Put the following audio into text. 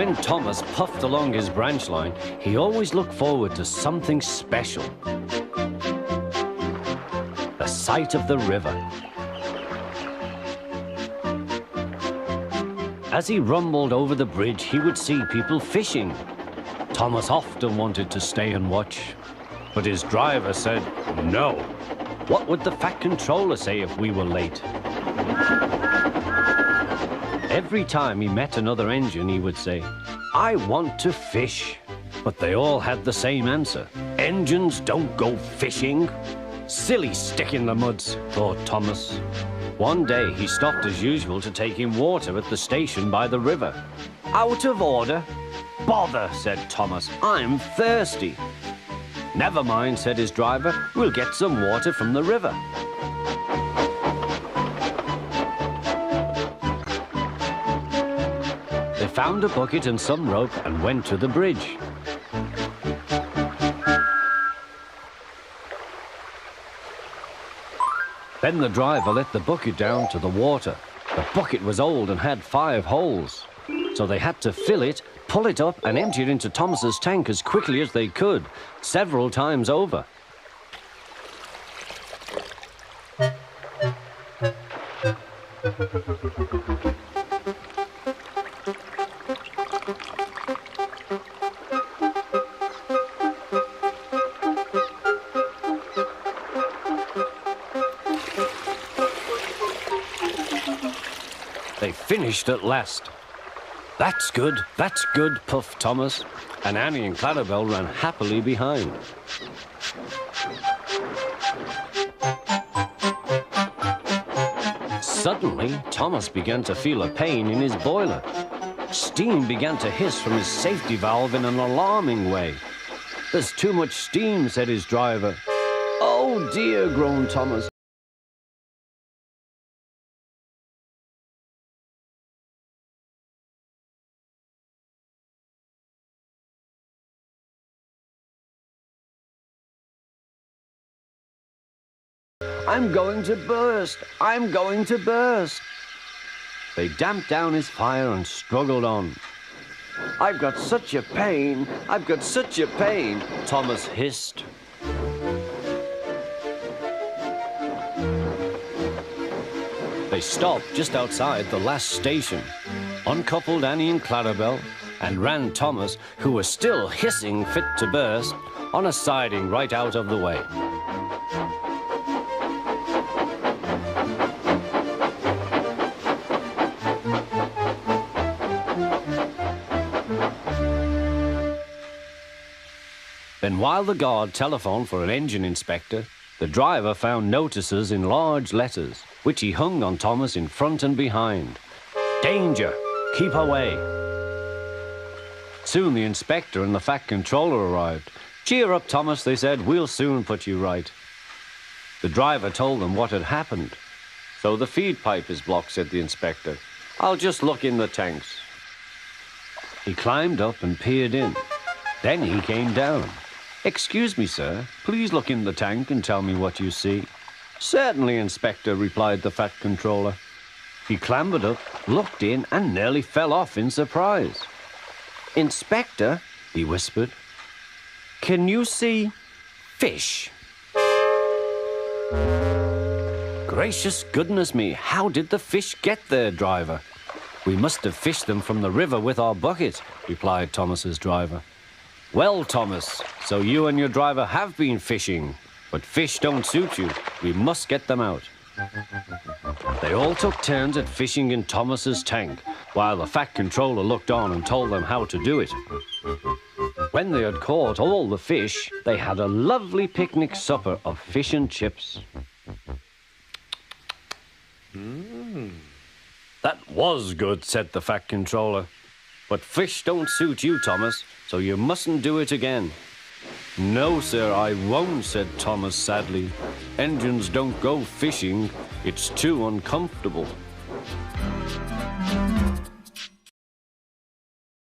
when Thomas puffed along his branch line, he always looked forward to something special. The sight of the river. As he rumbled over the bridge, he would see people fishing. Thomas often wanted to stay and watch, but his driver said no. What would the Fat Controller say if we were late? Every time he met another engine, he would say, "I want to fish." But they all had the same answer. "Engines don't go fishing." Silly stick in the muds, thought Thomas. One day he stopped as usual to take in water at the station by the river. "Out of order." "Bother," said Thomas, "I'm thirsty." "Never mind," said his driver, "we'll get some water from the river." They found a bucket and some rope and went to the bridge. Then the driver let the bucket down to the water. The bucket was old and had 5 holes, so they had to fill it, pull it up and empty it into Thomas's tank as quickly as they could, several times over. They finished at last. That's good, puffed Thomas, and Annie and Clarabelle ran happily behind. Suddenly, Thomas began to feel a pain in his boiler. Steam began to hiss from his safety valve in an alarming way. "There's too much steam," said his driver. "Oh dear," groaned Thomas. "I'm going to burst! I'm going to burst!" They damped down his fire and struggled on. "I've got such a pain! I've got such a pain!" Thomas hissed. They stopped just outside the last station, uncoupled Annie and Clarabelle, and ran Thomas, who was still hissing fit to burst, on a siding right out of the way. Then while the guard telephoned for an engine inspector, the driver found notices in large letters, which he hung on Thomas in front and behind. "Danger! Keep away!" Soon the inspector and the Fat Controller arrived. "Cheer up, Thomas," they said, "we'll soon put you right." The driver told them what had happened. "So the feed pipe is blocked," said the inspector. "I'll just look in the tanks." He climbed up and peered in. Then he came down. "Excuse me, sir, please look in the tank and tell me what you see." "Certainly, Inspector," replied the Fat Controller. He clambered up, looked in, and nearly fell off in surprise. "Inspector," he whispered, "can you see fish?" "Gracious goodness me, how did the fish get there, driver?" "We must have fished them from the river with our bucket," replied Thomas's driver. "Well, Thomas, so you and your driver have been fishing, but fish don't suit you. We must get them out." They all took turns at fishing in Thomas's tank, while the Fat Controller looked on and told them how to do it. When they had caught all the fish, they had a lovely picnic supper of fish and chips. "That was good," said the Fat Controller. "But fish don't suit you, Thomas, so you mustn't do it again." "No, sir, I won't," said Thomas sadly. "Engines don't go fishing. It's too uncomfortable."